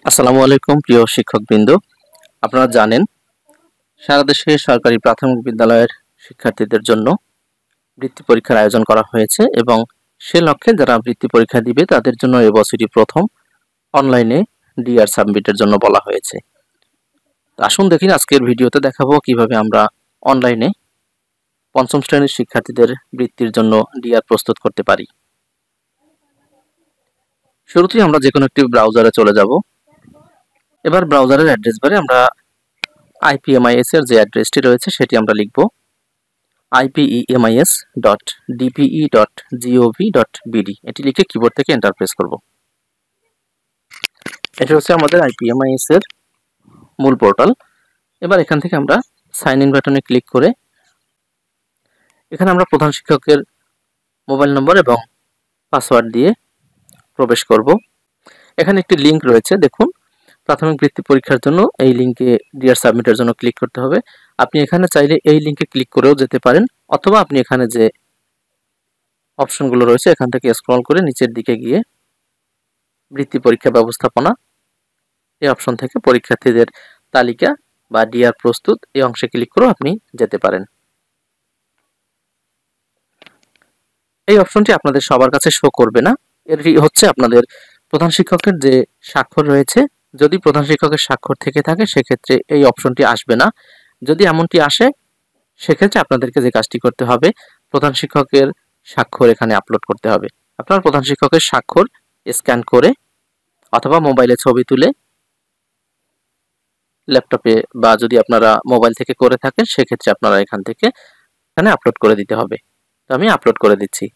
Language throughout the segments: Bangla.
আসসালামু আলাইকুম প্রিয় শিক্ষকবৃন্দ। আপনারা জানেন সারা দেশে সরকারি প্রাথমিক বিদ্যালয়ের শিক্ষার্থীদের জন্য বৃত্তি পরীক্ষার আয়োজন করা হয়েছে এবং সে লক্ষ্যে যারা বৃত্তি পরীক্ষা দিবে তাদের জন্য এবছরই প্রথম অনলাইনে ডিআর সাবমিটের জন্য বলা হয়েছে। আসুন দেখি আজকের ভিডিওতে দেখাবো কিভাবে আমরা অনলাইনে পঞ্চম শ্রেণীর শিক্ষার্থীদের বৃত্তির জন্য ডিআর প্রস্তুত করতে পারি। শুরুতেই আমরা যে কোনো একটি ব্রাউজারে চলে যাব। এবার ব্রাউজারের অ্যাড্রেস বারে আমরা IPMIS এর যে অ্যাড্রেসটি রয়েছে সেটি আমরা লিখব ipemis.dpe.gov.bd। এটি লিখে কিবোর্ড থেকে এন্টার প্রেস করব। এটা হচ্ছে আমাদের IPMIS এর মূল পোর্টাল। এবার এখান থেকে আমরা সাইন ইন বাটনে ক্লিক করে এখানে আমরা প্রধান শিক্ষকের মোবাইল নম্বর এবং পাসওয়ার্ড দিয়ে প্রবেশ করব। এখানে একটি লিংক রয়েছে, দেখুন প্রাথমিক বৃত্তি পরীক্ষার জন্য এই লিংকে ডিআর সাবমিটের জন্য ক্লিক করতে হবে। আপনি এখানে চাইলে এই লিংকে ক্লিক করেও যেতে পারেন, অথবা আপনি এখানে যে অপশনগুলো রয়েছে এখান থেকে স্ক্রল করে নিচের দিকে গিয়ে বৃত্তি পরীক্ষা ব্যবস্থাপনা এই অপশন থেকে পরীক্ষার্থীদের তালিকা বা ডিআর প্রস্তুত এই অংশে ক্লিক করেও আপনি যেতে পারেন। এই অপশনটি আপনাদের সবার কাছে শো করবে না, এটি হচ্ছে আপনাদের প্রধান শিক্ষকের যে স্বাক্ষর রয়েছে। যদি প্রধান শিক্ষকের স্বাক্ষর থেকে থাকে সেক্ষেত্রে এই অপশনটি আসবে না। যদি এমনটি আসে সেক্ষেত্রে আপনাদেরকে যে কাজটি করতে হবে, প্রধান শিক্ষকের স্বাক্ষর এখানে আপলোড করতে হবে। আপনার প্রধান শিক্ষকের স্বাক্ষর স্ক্যান করে অথবা মোবাইলে ছবি তুলে ল্যাপটপে বা যদি আপনারা মোবাইল থেকে করে থাকেন সেক্ষেত্রে আপনারা এখানে আপলোড করে দিতে হবে। তো আমি আপলোড করে দিচ্ছি।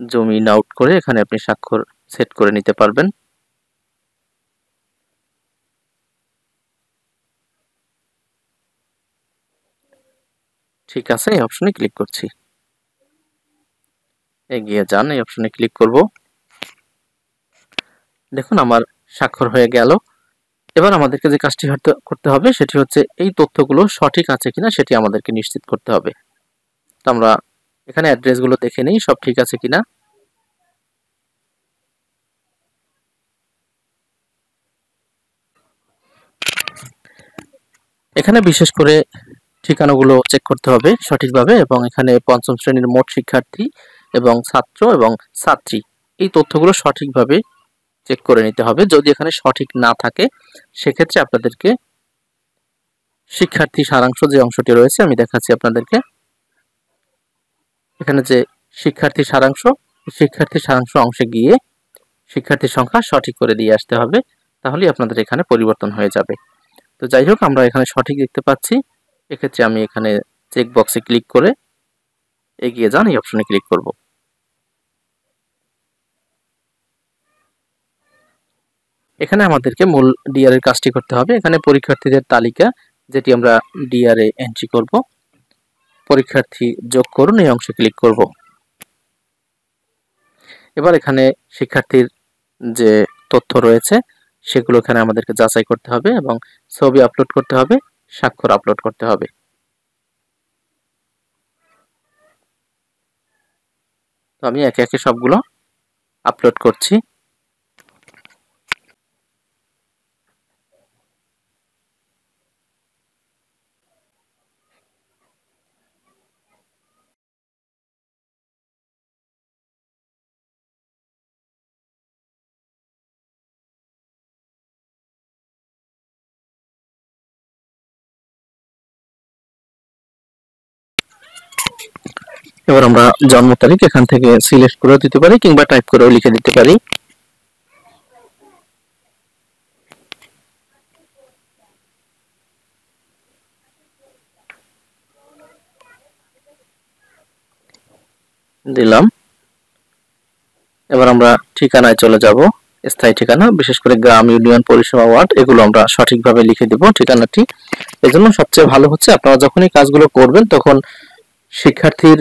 জুম ইন আউট করে এখানে আপনি স্বাক্ষর সেট করে নিতে পারবেন। ঠিক আছে, এই অপশনে ক্লিক করছি। এগিয়ে যান, এই অপশনে ক্লিক করব। দেখুন আমার স্বাক্ষর হয়ে গেল। এবার আমাদেরকে যে কাজটি করতে হবে সেটি হচ্ছে এই তথ্যগুলো সঠিক আছে কিনা সেটি আমাদেরকে নিশ্চিত করতে হবে। তো আমরা এখানে অ্যাড্রেসগুলো দেখে নেই সব ঠিক আছে কিনা। এখানে বিশেষ করে ঠিকানাগুলো চেক করতে হবে সঠিকভাবে, এবং এখানে পঞ্চম শ্রেণীর মোট শিক্ষার্থী এবং ছাত্র এবং ছাত্রী এই তথ্যগুলো সঠিকভাবে চেক করে নিতে হবে। যদি এখানে সঠিক না থাকে সেক্ষেত্রে আপনাদেরকে শিক্ষার্থী সারাংশ যে অংশটি রয়েছে আমি দেখাচ্ছি আপনাদেরকে। এখানে যে শিক্ষার্থী সারাংশ অংশে গিয়ে শিক্ষার্থীর সংখ্যা সঠিক করে দিয়ে আসতে হবে, তাহলেই আপনাদের এখানে পরিবর্তন হয়ে যাবে। তো যাই হোক, আমরা এখানে সঠিক দেখতে পাচ্ছি। এক্ষেত্রে আমি এখানে চেক বক্সে ক্লিক করে এগিয়ে যান এই অপশনে ক্লিক করব। এখানে আমাদেরকে মূল ডিআর এর কাজটি করতে হবে। এখানে পরীক্ষার্থীদের তালিকা যেটি আমরা ডিআর এ এন্ট্রি করব, পরীক্ষার্থী যোগ করুন এই অংশে ক্লিক করব। এবার এখানে শিক্ষার্থীর যে তথ্য রয়েছে সেগুলো এখানে আমাদেরকে যাচাই করতে হবে এবং ছবি আপলোড করতে হবে, স্বাক্ষর আপলোড করতে হবে। তো আমি একে একে সবগুলো আপলোড করছি। এবার আমরা জন্ম তারিখ এখান থেকে সিলেক্ট করে দিতে পারি কিংবা টাইপ করেও লিখে দিতে পারি। দিলাম। এবার আমরা ঠিকানায় চলে যাব, স্থায়ী ঠিকানা, বিশেষ করে গ্রাম, ইউনিয়ন, পরিষেবা, ওয়ার্ড এগুলো আমরা সঠিকভাবে লিখে দেব ঠিকানাটি। এজন্য সবচেয়ে ভালো হচ্ছে আপনারা যখন এই কাজগুলো করবেন তখন শিক্ষার্থীর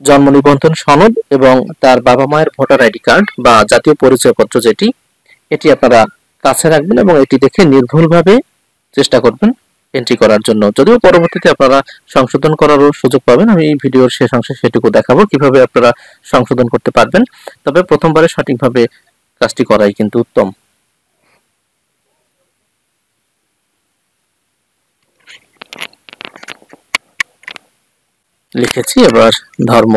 জন্ম নিবন্ধন সনদ এবং তার বাবা মায়ের ভোটার আইডি কার্ড বা জাতীয় পরিচয়পত্র যেটি, এটি আপনারা কাছে রাখবেন এবং এটি দেখে নির্ভুলভাবে চেষ্টা করবেন এন্ট্রি করার জন্য। যদিও পরবর্তীতে আপনারা সংশোধন করারও সুযোগ পাবেন, আমি এই ভিডিওর শেষ অংশে সেটুকু দেখাবো কিভাবে আপনারা সংশোধন করতে পারবেন। তবে প্রথমবারে সঠিকভাবে কাজটি করাই কিন্তু উত্তম। লিখেছি, এবার ধর্ম,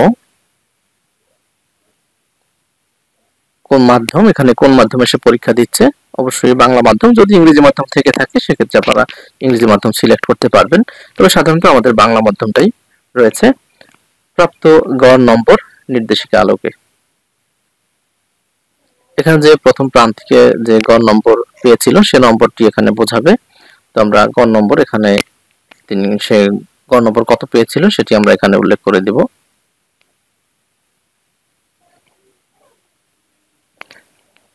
কোন মাধ্যম, এখানে কোন মাধ্যমে সে পরীক্ষা দিচ্ছে, অবশ্যই বাংলা মাধ্যম। যদি ইংরেজি মাধ্যম থেকে থাকে সেক্ষেত্রে আপনারা ইংরেজি মাধ্যম সিলেক্ট করতে পারবেন, তবে সাধারণত আমাদের বাংলা মাধ্যমটাই রয়েছে। প্রাপ্ত গড় নম্বর নির্দেশিকা আলোকে, এখানে যে প্রথম প্রান্তিকে যে গড় নম্বর পেয়েছিল সে নম্বরটি এখানে বোঝাবে। তো আমরা গড় নম্বর এখানে সে গড় নম্বর কত পেয়েছিল সেটি আমরা এখানে উল্লেখ করে দিব।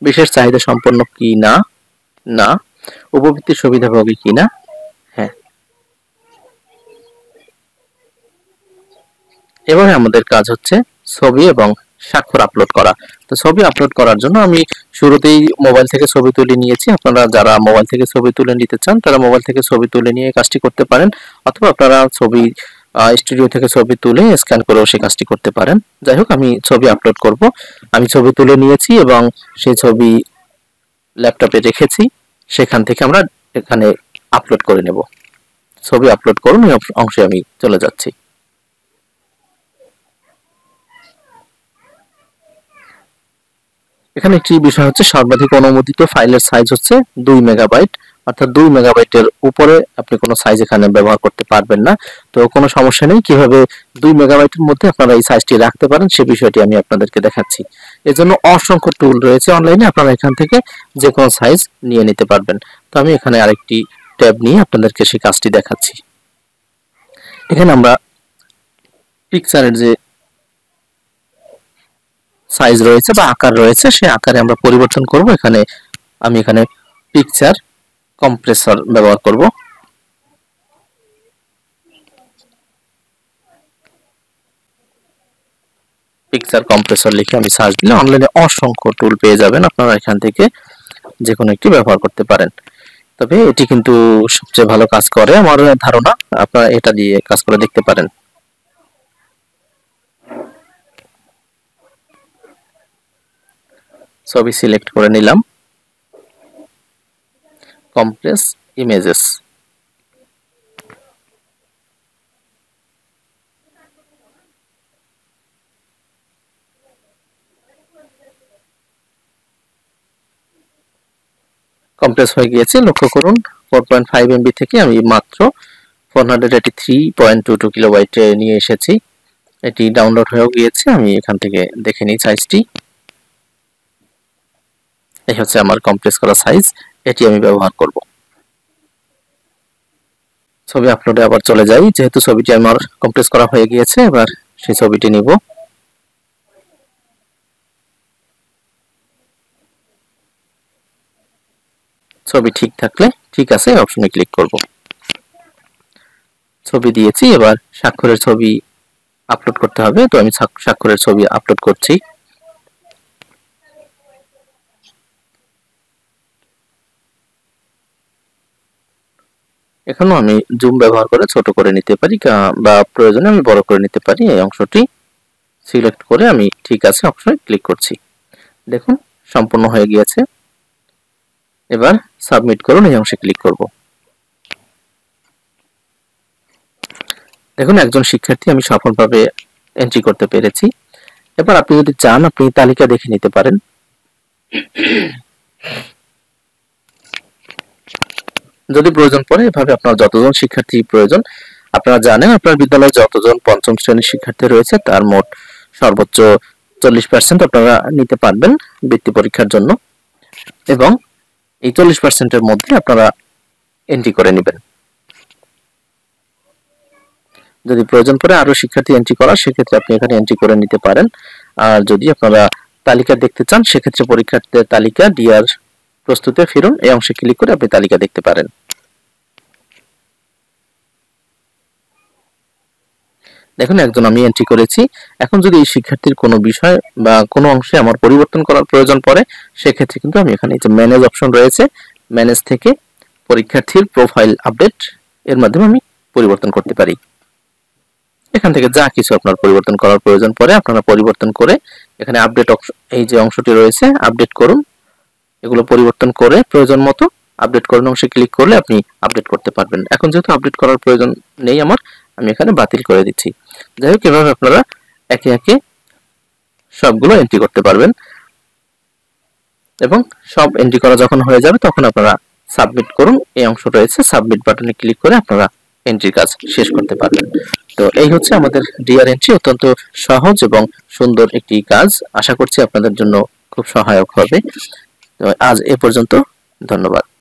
বিশেষ চাহিদা সম্পন্ন কি না, না। উপবৃত্তির সুবিধাভোগী কি না, হ্যাঁ। এবারে আমাদের কাজ হচ্ছে ছবি এবং স্বাক্ষর আপলোড করা। তো ছবি আপলোড করার জন্য আমি শুরুতেই মোবাইল থেকে ছবি তুলে নিয়েছি। আপনারা যারা মোবাইল থেকে ছবি তুলে নিতে চান তারা মোবাইল থেকে ছবি তুলে নিয়ে কাজটি করতে পারেন, অথবা আপনারা ছবি স্টুডিও থেকে ছবি তুলে স্ক্যান করেও সেই কাজটি করতে পারেন। যাই হোক, আমি ছবি আপলোড করব। আমি ছবি তুলে নিয়েছি এবং সেই ছবি ল্যাপটপে রেখেছি, সেখান থেকে আমরা এখানে আপলোড করে নেব। ছবি আপলোড করুন, এই অংশে আমি চলে যাচ্ছি। এখানে একটি বিষয় হচ্ছে সর্বাধিক অনুমোদিত ফাইলের সাইজ হচ্ছে 2 মেগাবাইট, অর্থাৎ 2 মেগাবাইটের উপরে আপনি কোনো সাইজ এখানে ব্যবহার করতে পারবেন না। তো কোনো সমস্যা নেই, কিভাবে 2 মেগাবাইটের মধ্যে আপনারা এই সাইজটি রাখতে পারেন সে বিষয়টি আমি আপনাদেরকে দেখাচ্ছি। এর জন্য অসংখ্য টুল রয়েছে অনলাইনে, আপনারা এখান থেকে যে কোনো সাইজ নিয়ে নিতে পারবেন। তো আমি এখানে আরেকটি ট্যাব নিয়ে আপনাদেরকে সেই কাজটি দেখাচ্ছি। এখানে আমরা পিকচারের যে সাইজ রয়েছে বা আকার রয়েছে সেই আকারে আমরা পরিবর্তন করব। আমি এখানে পিকচার কম্প্রেসর ব্যবহার করব। পিকচার কম্প্রেসর লিখে আমি সার্চ দিলে অনলাইনে অসংখ্য টুল পেয়ে যাবেন, আপনারা এখান থেকে যে কোনো একটি ব্যবহার করতে পারেন। তবে এটি কিন্তু সবচেয়ে ভালো কাজ করে আমার ধারণা, আপনারা এটা দিয়ে কাজ করে দেখতে পারেন। ছবি সিলেক্ট করে নিলাম, কম্প্রেস ইমেজেস। কম্প্রেস হয়ে গিয়েছে, লক্ষ্য করুন 4.5 MB থেকে আমি মাত্র 483.22 কিলোবাইটে নিয়ে এসেছি। এটি ডাউনলোড হয়েও গিয়েছে, আমি এখান থেকে দেখে নিই সাইজটি। এই হচ্ছে আমার কম্প্রেস করা সাইজ, এটি আমি ব্যবহার করব। ছবি আপলোডে আবার চলে যাই, যেহেতু ছবিটি আমার কম্প্রেস করা হয়ে গিয়েছে, এবার সেই ছবিটি নিব। ছবি ঠিক থাকলে ঠিক আছে অপশনে ক্লিক করব। ছবি দিয়েছি, এবার স্বাক্ষরের ছবি আপলোড করতে হবে। তো আমি স্বাক্ষরের ছবি আপলোড করছি। এখানেও আমি জুম ব্যবহার করে ছোট করে নিতে পারি বা প্রয়োজনে আমি বড় করে নিতে পারি। এই অংশটি সিলেক্ট করে আমি ঠিক আছে অপশনে ক্লিক করছি। দেখুন সম্পূর্ণ হয়ে গিয়েছে। এবার সাবমিট করুন, এই অংশে ক্লিক করব। দেখুন একজন শিক্ষার্থী আমি সফলভাবে এন্ট্রি করতে পেরেছি। এবার আপনি যদি চান আপনি তালিকা দেখে নিতে পারেন। যদি প্রয়োজন পড়ে এভাবে আপনার যতজন শিক্ষার্থী প্রয়োজন, আপনারা জানেন আপনার বিদ্যালয়ে যতজন পঞ্চম শ্রেণীর শিক্ষার্থী রয়েছে তার মোট সর্বোচ্চ 40% আপনারা নিতে পারবেন বৃত্তি পরীক্ষার জন্য, এবং এই 40%-এর মধ্যে আপনারা এন্ট্রি করে নেবেন। যদি প্রয়োজন পড়ে আরো শিক্ষার্থী এন্ট্রি করা সেক্ষেত্রে আপনি এখানে এন্ট্রি করে নিতে পারেন। আর যদি আপনারা তালিকা দেখতে চান সেক্ষেত্রে পরীক্ষার্থীদের তালিকা ডিআর প্রস্তুতে ফিরুন, এই অংশে ক্লিক করে আপনি তালিকা দেখতে পারেন। দেখুন একজন আমি এন্ট্রি করেছি। এখন যদি এই শিক্ষার্থীর কোনো বিষয় বা কোনো অংশে আমার পরিবর্তন করার প্রয়োজন পড়ে, সেক্ষেত্রে কিন্তু আমি এখানে যে ম্যানেজ অপশন রয়েছে, ম্যানেজ থেকে পরীক্ষার্থীর প্রোফাইল আপডেট এর মাধ্যমে আমি পরিবর্তন করতে পারি। এখান থেকে যা কিছু আপনার পরিবর্তন করার প্রয়োজন পড়ে আপনারা পরিবর্তন করে এখানে আপডেট এই যে অংশটি রয়েছে আপডেট করুন, এগুলো পরিবর্তন করে প্রয়োজন মতো আপডেট করুন অংশে ক্লিক করলে আপনি আপডেট করতে পারবেন। এখন যেহেতু আপডেট করার প্রয়োজন নেই আমার, আমি এখানে বাতিল করে দিচ্ছি। যাই হোক, এভাবে আপনারা একে একে সবগুলো এন্ট্রি করতে পারবেন এবং সব এন্ট্রি করা যখন হয়ে যাবে তখন আপনারা সাবমিট করুন, এই অংশ রয়েছে সাবমিট বাটনে ক্লিক করে আপনারা এন্ট্রির কাজ শেষ করতে পারবেন। তো এই হচ্ছে আমাদের ডিআর এন্ট্রি, অত্যন্ত সহজ এবং সুন্দর একটি কাজ। আশা করছি আপনাদের জন্য খুব সহায়ক হবে। তো আজ এ পর্যন্ত, ধন্যবাদ।